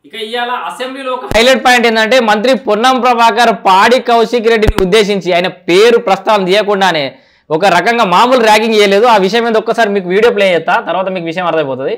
ఇక ఇవాళ అసెంబ్లీలో ఒక హైలైట్ పాయింట్ ఏంటంటే మంత్రి పొన్నం ప్రభాకర్ పాడి కౌశిక్ రెడ్డిని ఉద్దేశించి ఆయన పేరు ప్రస్తావన తీయకుండానే ఒక రకంగా మామూలు ర్యాగింగ్ చేయలేదు. ఆ విషయం మీద ఒక్కసారి మీకు వీడియో ప్లే చేస్తా, తర్వాత మీకు విషయం అర్థమైపోతుంది.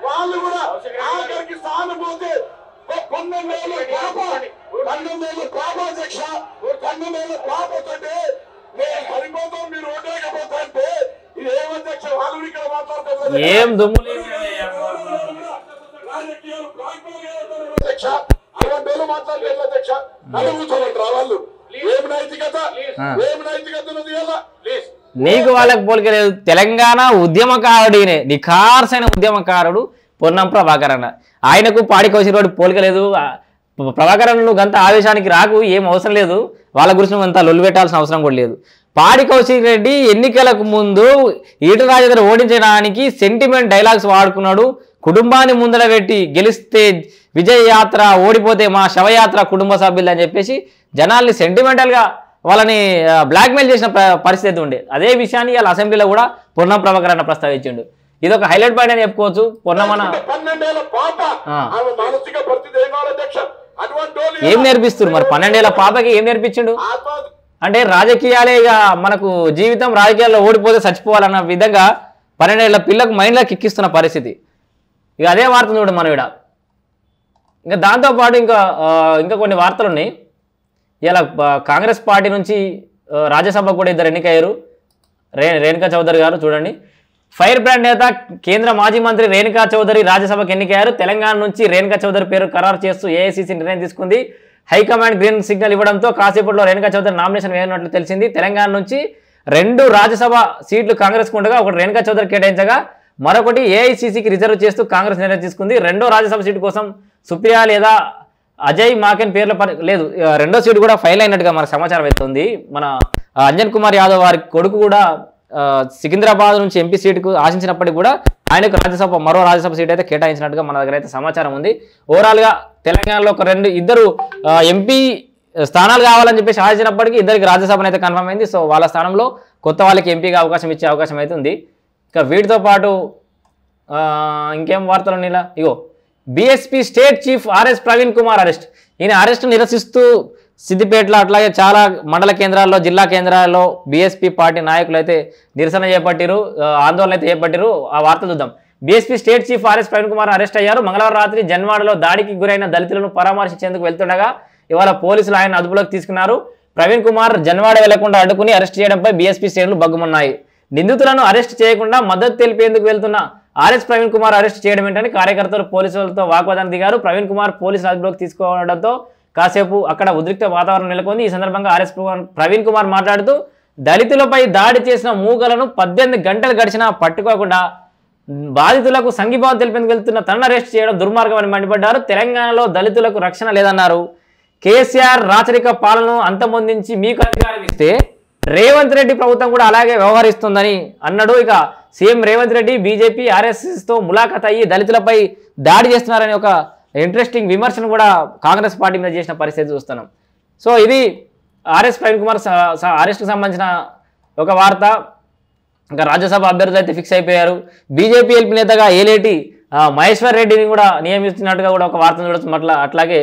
వాళ్ళు కూడా ఆఖరికి సానుభూతి ఏం దుమ్ము నీకు వాళ్ళకి పోలికలేదు. తెలంగాణ ఉద్యమకారుడినే, నిఖార్సైన ఉద్యమకారుడు పొన్నం ప్రభాకర్ అన్న. ఆయనకు పాడి కౌశిక్ రెడ్డి పోలికలేదు. ప్రభాకర్ అన్న నువ్వు గంత ఆవేశానికి రాకు, ఏం అవసరం లేదు. వాళ్ళ గురించి అంత లొల్లు పెట్టాల్సిన అవసరం కూడా లేదు. పాడి కౌశిక్ రెడ్డి ఎన్నికలకు ముందు ఈటల రాజేందర్ ఓడించడానికి సెంటిమెంట్ డైలాగ్స్ వాడుకున్నాడు. కుటుంబాన్ని ముందర పెట్టి గెలిస్తే విజయ యాత్ర, ఓడిపోతే మా శవయాత్ర కుటుంబ సభ్యులు అని చెప్పేసి జనాల్ని సెంటిమెంటల్గా వాళ్ళని బ్లాక్మెయిల్ చేసిన పరిస్థితి ఉండే. అదే విషయాన్ని వాళ్ళ అసెంబ్లీలో కూడా పొన్నం ప్రభాకర్ అన్న ప్రస్తావించిండు. ఇది ఒక హైలైట్ పాయింట్ అని చెప్పుకోవచ్చు. పొన్నమన్న ఏం నేర్పిస్తారు మరి? 12 ఏళ్ల పాపకి ఏం నేర్పించిండు అంటే రాజకీయాలే ఇక మనకు జీవితం, రాజకీయాల్లో ఓడిపోతే చచ్చిపోవాలన్న విధంగా 12 ఏళ్ల పిల్లకు మైండ్లో కిక్కిస్తున్న పరిస్థితి. ఇక అదే వార్త చూడు మనం ఇక్కడ. ఇంకా దాంతోపాటు ఇంకా కొన్ని వార్తలు ఉన్నాయి. ఇలా కాంగ్రెస్ పార్టీ నుంచి రాజ్యసభకు కూడా 2 ఎన్నికయ్యారు. రేణుకా చౌదరి గారు చూడండి. ఫైర్ బ్రాండ్ నేత కేంద్ర మాజీ మంత్రి రేణుకా చౌదరి రాజ్యసభకు ఎన్నికయ్యారు. తెలంగాణ నుంచి రేణుకా చౌదరి పేరు ఖరారు చేస్తూ ఏఐసీసీ నిర్ణయం తీసుకుంది. హైకమాండ్ గ్రీన్ సిగ్నల్ ఇవ్వడంతో కాసేపట్లో రేణుకా చౌదరి నామినేషన్ వేయనున్నట్లు తెలిసింది. తెలంగాణ నుంచి 2 రాజ్యసభ సీట్లు కాంగ్రెస్కు ఉండగా ఒకటి రేణుకా చౌదరి కేటాయించగా మరొకటి ఏఐసీసీకి రిజర్వ్ చేస్తూ కాంగ్రెస్ నిర్ణయం తీసుకుంది. 2వ రాజ్యసభ సీటు కోసం సుప్రియా లేదా అజయ్ మాకెన్ పేర్ల లేదు. 2వ సీటు కూడా ఫైల్ అయినట్టుగా మనకు సమాచారం అవుతుంది. మన అంజన్ కుమార్ యాదవ్ వారి కొడుకు కూడా సికింద్రాబాద్ నుంచి ఎంపీ సీటుకు ఆశించినప్పటికీ కూడా ఆయనకు మరో రాజ్యసభ సీట్ అయితే కేటాయించినట్టుగా మన దగ్గర అయితే సమాచారం ఉంది. ఓవరాల్గా తెలంగాణలో ఒక 2 ఎంపీ స్థానాలు కావాలని చెప్పేసి ఆశించినప్పటికీ 2కి రాజ్యసభను అయితే కన్ఫర్మ్ అయింది. సో వాళ్ళ స్థానంలో కొత్త వాళ్ళకి ఎంపీగా అవకాశం ఇచ్చే అవకాశం అయితే ఉంది. ఇక వీటితో పాటు ఇంకేం వార్తలు ఇలా ఇగో BSP state chief RS Praveen Kumar arrest. ఈయన అరెస్ట్ నిరసిస్తూ సిద్దిపేటలో అట్లాగే చాలా మండల కేంద్రాల్లో, జిల్లా కేంద్రాల్లో బీఎస్పీ పార్టీ నాయకులు అయితే నిరసన చేపట్టారు, ఆందోళన అయితే చేపట్టారు. ఆ వార్త చూద్దాం. BSP state chief RS Praveen Kumar arrest అయ్యారు. మంగళవారం రాత్రి జన్వాడలో దాడికి గురైన దళితులను పరామర్శించేందుకు వెళ్తుండగా ఇవాళ పోలీసులు ఆయన అదుపులోకి తీసుకున్నారు. ప్రవీణ్ కుమార్ జన్వాడ వెళ్లకుండా అడ్డుకుని అరెస్ట్ చేయడంపై బీఎస్పీ శ్రేణులు బగ్గుమన్నాయి. నిందితులను అరెస్ట్ చేయకుండా మద్దతు తెలిపేందుకు వెళ్తున్న ఆర్ఎస్ ప్రవీణ్ కుమార్ అరెస్ట్ చేయడం ఏంటని కార్యకర్తలు పోలీసులతో వాగ్వాదానికి దిగారు. ప్రవీణ్ కుమార్ పోలీసుల అదుపులోకి తీసుకోవడంతో కాసేపు అక్కడ ఉద్రిక్త వాతావరణం నెలకొంది. ఈ సందర్భంగా ఆర్ఎస్ ప్రవీణ్ కుమార్ మాట్లాడుతూ దళితులపై దాడి చేసిన మూగలను 18 గంటలు గడిచినా పట్టుకోకుండా బాధితులకు సంఘీభావం తెలిపేందుకు వెళ్తున్న తనను అరెస్ట్ చేయడం దుర్మార్గం అని మండిపడ్డారు. తెలంగాణలో దళితులకు రక్షణ లేదన్నారు. కేసీఆర్ రాచరిక పాలనను అంతమొందించి మీకు అధికారం ఇస్తే రేవంత్ రెడ్డి ప్రభుత్వం కూడా అలాగే వ్యవహరిస్తుందని అన్నాడు. ఇక సీఎం రేవంత్ రెడ్డి బీజేపీ ఆర్ఎస్ఎస్తో ములాఖత్ అయ్యి దళితులపై దాడి చేస్తున్నారని ఒక ఇంట్రెస్టింగ్ విమర్శను కూడా కాంగ్రెస్ పార్టీ మీద చేసిన పరిస్థితి చూస్తున్నాం. సో ఇది ఆర్ఎస్ ప్రవీణ్ కుమార్ అరెస్ట్కి సంబంధించిన ఒక వార్త. ఇంకా రాజ్యసభ అభ్యర్థులు అయితే ఫిక్స్ అయిపోయారు. బీజేపీ ఎల్పీ నేతగా ఏలేటి మహేశ్వర్ రెడ్డిని కూడా నియమిస్తున్నట్టుగా కూడా ఒక వార్తను చూడొచ్చు. అట్లాగే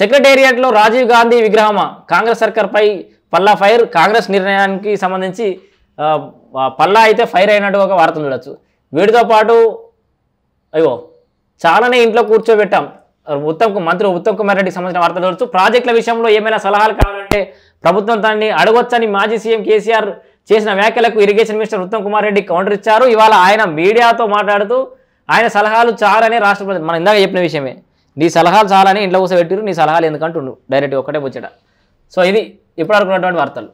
సెక్రటేరియట్లో రాజీవ్ గాంధీ విగ్రహమా కాంగ్రెస్ సర్కార్పై పల్లా ఫైర్. కాంగ్రెస్ నిర్ణయానికి సంబంధించి పల్లా అయితే ఫైర్ అయినట్టుగా ఒక వార్తను చూడొచ్చు. వీటితో పాటు చాలానే ఇంట్లో కూర్చోబెట్టాం. మంత్రి ఉత్తమ్ కుమార్ రెడ్డికి సంబంధించిన వార్తలు చూడొచ్చు. ప్రాజెక్టుల విషయంలో ఏమైనా సలహాలు కావాలంటే ప్రభుత్వం దాన్ని అడగొచ్చని మాజీ సీఎం కేసీఆర్ చేసిన వ్యాఖ్యలకు irrigation minister Uttam Kumar Reddy counter ఇచ్చారు. ఇవాళ ఆయన మీడియాతో మాట్లాడుతూ ఆయన సలహాలు చాలని రాష్ట్రపతి మనం ఇందాక చెప్పిన విషయమే, నీ సలహాలు చాలని ఇంట్లో కూర్చోబెట్టిరు, నీ సలహాలు ఎందుకంటుండు డైరెక్ట్గా ఒకటే వచ్చాడ. సో ఇది ఇప్పటివరకు ఉన్నటువంటి వార్తలు.